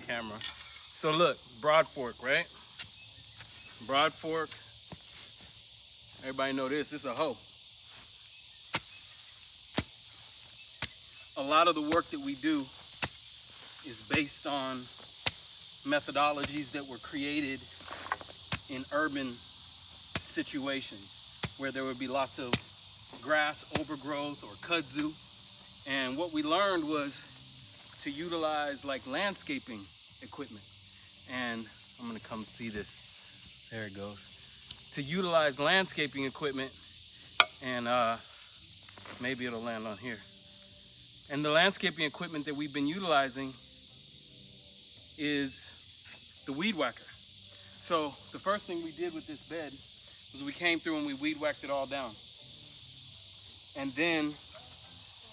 camera. So look, Broad Fork, right? Broad Fork. Everybody know this. This is a hoe. A lot of the work that we do is based on methodologies that were created in urban situations where there would be lots of grass overgrowth or kudzu. And what we learned was to utilize like landscaping equipment. And I'm gonna come see this. There it goes. To utilize landscaping equipment, and maybe it'll land on here. And the landscaping equipment that we've been utilizing is the weed whacker. So the first thing we did with this bed was we came through and we weed whacked it all down. And then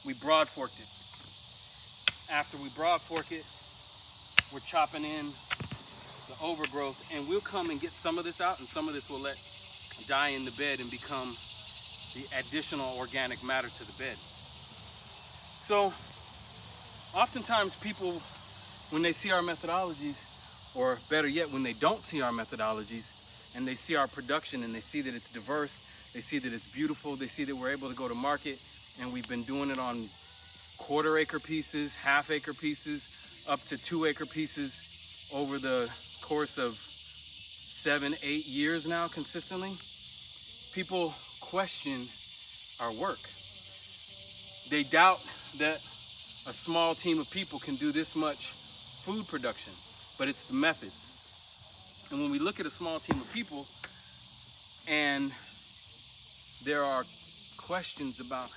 we broad forked it. After we broad fork it, we're chopping in the overgrowth, and we'll come and get some of this out, and some of this will let die in the bed and become the additional organic matter to the bed. So oftentimes people, when they see our methodologies, or better yet, when they don't see our methodologies and they see our production and they see that it's diverse, they see that it's beautiful, they see that we're able to go to market, and we've been doing it on quarter-acre pieces, half-acre pieces, up to 2-acre pieces over the course of 7-8 years now consistently. People question our work. They doubt that a small team of people can do this much food production, but it's the methods. And when we look at a small team of people and there are questions about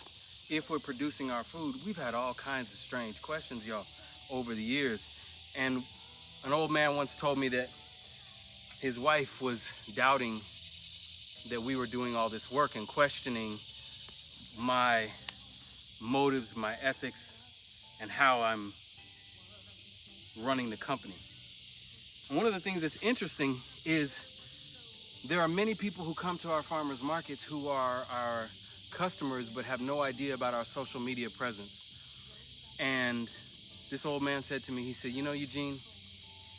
if we're producing our food, we've had all kinds of strange questions, y'all, over the years. And an old man once told me that his wife was doubting that we were doing all this work and questioning my motives, my ethics, and how I'm running the company. And one of the things that's interesting is there are many people who come to our farmers markets who are our customers but have no idea about our social media presence. And this old man said to me, he said, you know, Eugene,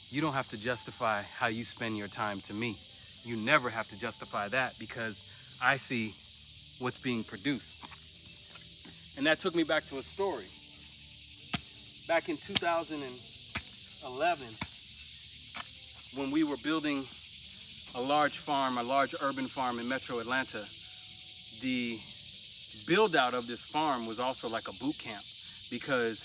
you don't have to justify how you spend your time to me. You never have to justify that because I see what's being produced. And that took me back to a story. Back in 2011, when we were building a large farm, a large urban farm in Metro Atlanta, the build out of this farm was also like a boot camp, because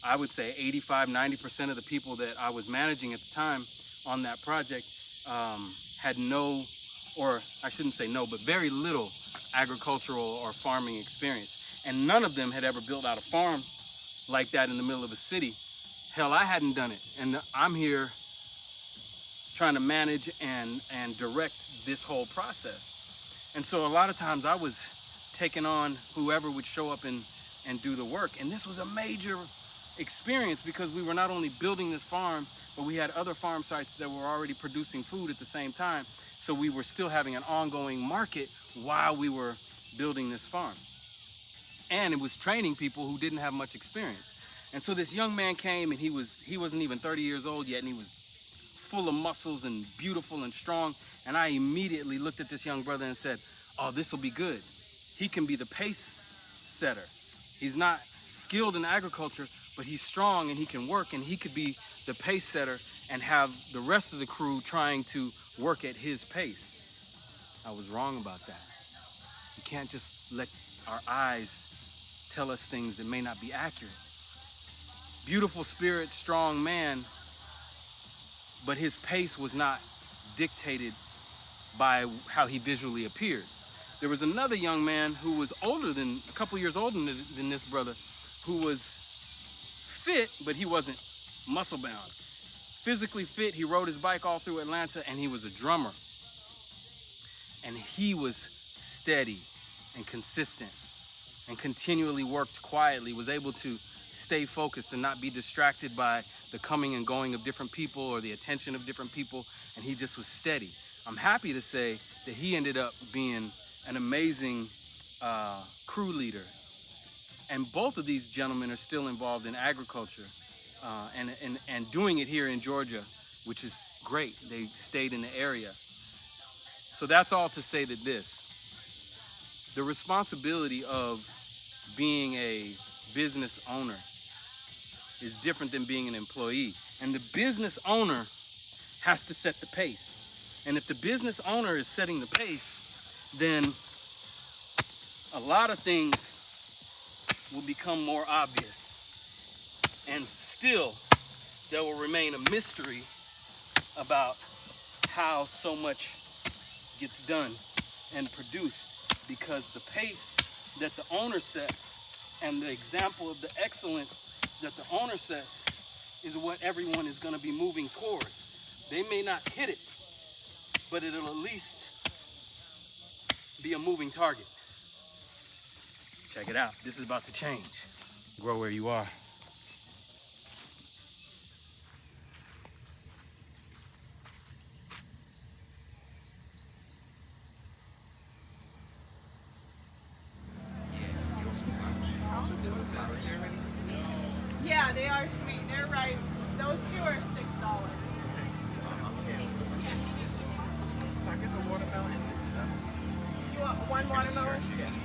I would say 85–90% of the people that I was managing at the time on that project had no, or I shouldn't say no, but very little agricultural or farming experience. And none of them had ever built out a farm like that in the middle of a city. Hell, I hadn't done it. And I'm here trying to manage and direct this whole process. And so a lot of times I was taking on whoever would show up and do the work. And this was a major experience because we were not only building this farm, but we had other farm sites that were already producing food at the same time. So we were still having an ongoing market while we were building this farm. And it was training people who didn't have much experience. And so this young man came, and he wasn't even 30 years old yet, and he was full of muscles and beautiful and strong. And I immediately looked at this young brother and said, oh, this will be good. He can be the pace setter. He's not skilled in agriculture, but he's strong and he can work, and he could be the pace setter and have the rest of the crew trying to work at his pace. I was wrong about that. You can't just let our eyes tell us things that may not be accurate. Beautiful spirit, strong man, but his pace was not dictated by how he visually appeared. There was another young man who was older than, a couple years older than this brother, who was fit, but he wasn't muscle bound. Physically fit, he rode his bike all through Atlanta, and he was a drummer. And he was steady and consistent and continually worked quietly, was able to stay focused and not be distracted by the coming and going of different people or the attention of different people, and he just was steady. I'm happy to say that he ended up being an amazing crew leader. And both of these gentlemen are still involved in agriculture. and doing it here in Georgia, which is great. They stayed in the area. So that's all to say that the responsibility of being a business owner is different than being an employee. And the business owner has to set the pace. And if the business owner is setting the pace, then a lot of things will become more obvious. And still, there will remain a mystery about how so much gets done and produced, because the pace that the owner sets and the example of the excellence that the owner sets is what everyone is going to be moving towards. They may not hit it, but it'll at least be a moving target. Check it out. This is about to change. Grow where you are. Yeah, they are sweet. They're right. Those two are $6. So I get the watermelon and this stuff. You want one watermelon? Yeah.